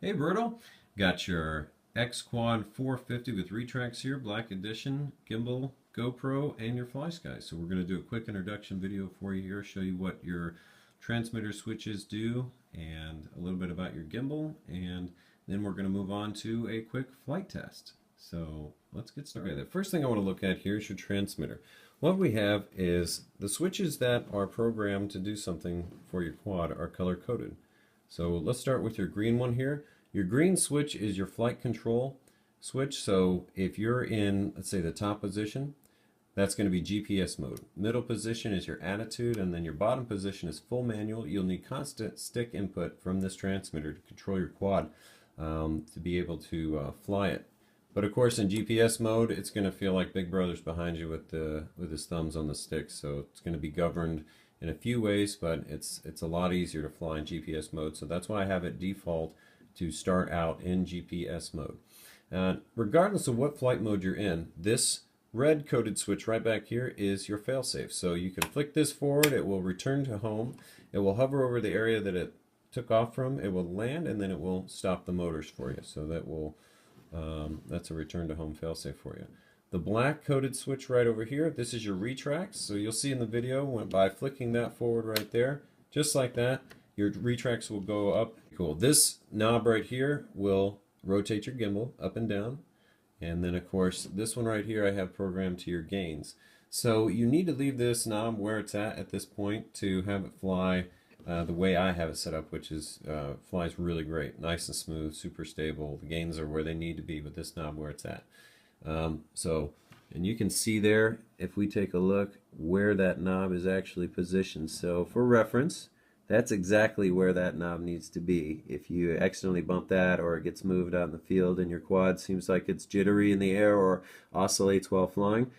Hey Bertil, got your Xquad 450 with RetraX here, Black Edition, gimbal, GoPro, and your FlySky. So we're going to do a quick introduction video for you here, show you what your transmitter switches do, and a little bit about your gimbal, and then we're going to move on to a quick flight test. So let's get started. Okay, the first thing I want to look at here is your transmitter. What we have is the switches that are programmed to do something for your quad are color coded. So let's start with your green one here. Your green switch is your flight control switch. So if you're in, let's say, the top position, that's going to be GPS mode. Middle position is your attitude, and then your bottom position is full manual. You'll need constant stick input from this transmitter to control your quad to be able to fly it. But of course, in GPS mode, it's going to feel like Big Brother's behind you with his thumbs on the stick. So it's going to be governed in a few ways, but it's a lot easier to fly in GPS mode. So that's why I have it default to start out in GPS mode. Regardless of what flight mode you're in, this red coded switch right back here is your failsafe. So you can flick this forward, it will return to home, it will hover over the area that it took off from, it will land, and then it will stop the motors for you. So that will that's a return to home failsafe for you. The black coded switch right over here, this is your RetraX. So you'll see in the video by flicking that forward right there, just like that, your RetraX will go up. Cool. This knob right here will rotate your gimbal up and down. And then of course, this one right here I have programmed to your gains. So you need to leave this knob where it's at this point to have it fly the way I have it set up, which is flies really great, nice and smooth, super stable. The gains are where they need to be with this knob where it's at. And you can see there, if we take a look, where that knob is actually positioned. So for reference, that's exactly where that knob needs to be. If you accidentally bump that, or it gets moved out in the field and your quad seems like it's jittery in the air or oscillates while flying,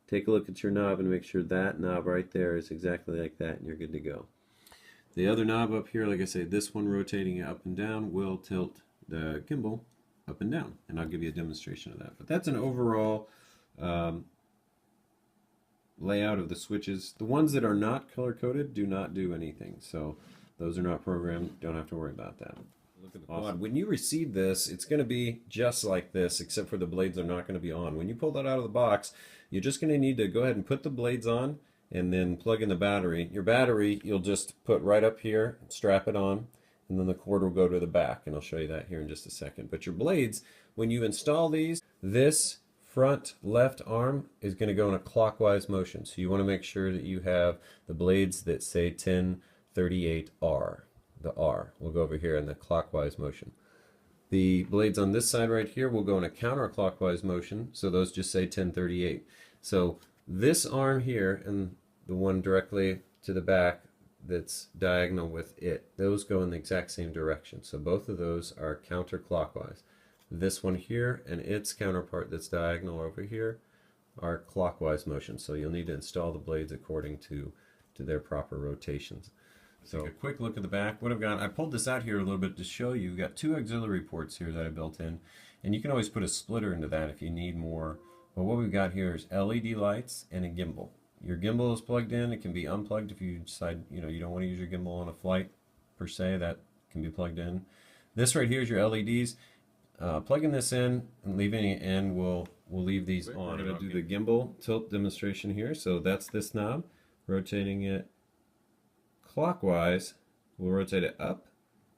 take a look at your knob and make sure that knob right there is exactly like that, and you're good to go. The other knob up here, like I say, this one rotating up and down will tilt the gimbal up and down, and I'll give you a demonstration of that. But that's an overall layout of the switches. The ones that are not color coded do not do anything, so those are not programmed. Don't have to worry about that. Look at the quad. When you receive this, it's going to be just like this, except for the blades are not going to be on. When you pull that out of the box, you're just going to need to go ahead and put the blades on and then plug in the battery. Your battery you'll just put right up here, strap it on, and then the cord will go to the back, and I'll show you that here in just a second. But your blades, when you install these, this front left arm is going to go in a clockwise motion. So you want to make sure that you have the blades that say 1038R. The R will go over here in the clockwise motion. The blades on this side right here will go in a counterclockwise motion, so those just say 1038. So this arm here and the one directly to the back that's diagonal with it, those go in the exact same direction. So both of those are counterclockwise. This one here and its counterpart that's diagonal over here are clockwise motion. So you'll need to install the blades according to their proper rotations. So take a quick look at the back. What I've got, I pulled this out here a little bit to show you. We've got two auxiliary ports here that I built in, and you can always put a splitter into that if you need more. But what we've got here is LED lights and a gimbal. Your gimbal is plugged in. It can be unplugged if you decide you don't want to use your gimbal on a flight per se. That can be plugged in. This right here is your LEDs. Plugging this in and leaving it in, we'll leave these on. I'm going to do the gimbal tilt demonstration here. So that's this knob. Rotating it clockwise, we'll rotate it up.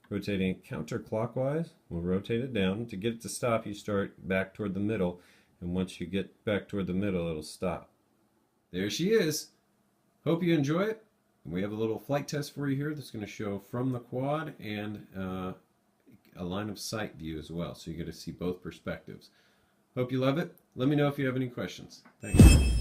Rotating it counterclockwise, we'll rotate it down. To get it to stop, you start back toward the middle, and once you get back toward the middle, it'll stop. There she is. Hope you enjoy it. We have a little flight test for you here that's going to show from the quad and a line of sight view as well, so you get to see both perspectives. Hope you love it. Let me know if you have any questions. Thanks.